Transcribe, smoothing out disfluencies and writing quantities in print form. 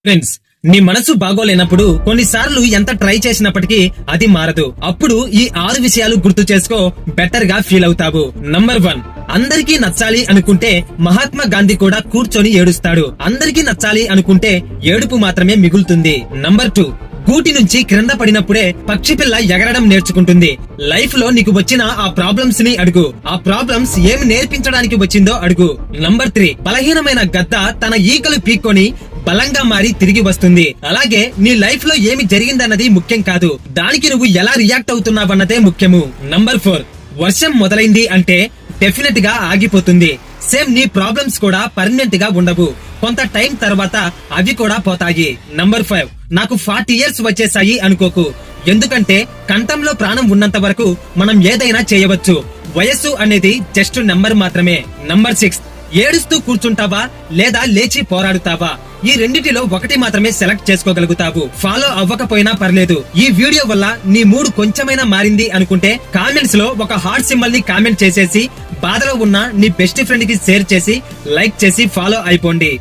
Friends, నీ మనసు బాగోలేనప్పుడు కొన్నిసార్లు ఎంత ట్రై చేసినప్పటికీ అది మారదు. అప్పుడు ఈ 6 విషయాలు గుర్తు చేసుకో, బెటర్ గా ఫీల్ అవుతావు. నంబర్ 1, అందరికీ నచ్చాలి అనుకుంటే మహాత్మా గాంధీ కూడా కూర్చొని ఏడుస్తాడు. అందరికీ నచ్చాలి అనుకుంటే ఏడుపు మాత్రమే మిగులుతుంది. నంబర్ 2, గూటి నుంచి క్రింద పడినప్పుడే పక్షి పిల్ల ఎగరడం నేర్చుకుంటుంది. లైఫ్ లో నీకు వచ్చిన ఆ ప్రాబ్లమ్స్ ని అడుగు. ఆ ప్రాబ్లమ్స్ ఏమి నేర్పించడానికి వచ్చిందో అడుగు. నంబర్ 3, బలహీనమైన గద్ద తన ఈకలు పీక్కొని బలంగా మారి తిరిగి వస్తుంది. అలాగే నీ లైఫ్ లో ఏమి జరిగిందన్నది ముఖ్యం కాదు, దానికి నువ్వు ఎలా రియాక్ట్ అవుతున్నావన్నదే ముఖ్యము. నంబర్ 4, వర్షం మొదలైంది అంటే డెఫినెట్ గా ఆగిపోతుంది. సేమ్ నీ ప్రాబ్లమ్స్ కూడా పర్మనెంట్ గా ఉండవు, కొంత టైం తర్వాత అవి కూడా పోతాయి. నంబర్ 5, నాకు 40 years వచ్చేసాయి అనుకోకు. ఎందుకంటే కంఠంలో ప్రాణం ఉన్నంత వరకు మనం ఏదైనా చేయవచ్చు. వయస్సు అనేది జస్ట్ నెంబర్ మాత్రమే. నంబర్ 6, ఏడుస్తూ కూర్చుంటావా లేదా లేచి పోరాడుతావా? ఈ రెండిటిలో ఒకటి మాత్రమే సెలెక్ట్ చేసుకోగలుగుతావు. ఫాలో అవ్వకపోయినా పర్లేదు. ఈ వీడియో వల్ల నీ మూడ్ కొంచెమైనా మారింది అనుకుంటే కామెంట్స్ లో ఒక హార్ట్ సింబల్ ని కామెంట్ చేసేసి బాధలో ఉన్న నీ బెస్ట్ ఫ్రెండ్ కి షేర్ చేసి లైక్ చేసి ఫాలో అయిపోండి.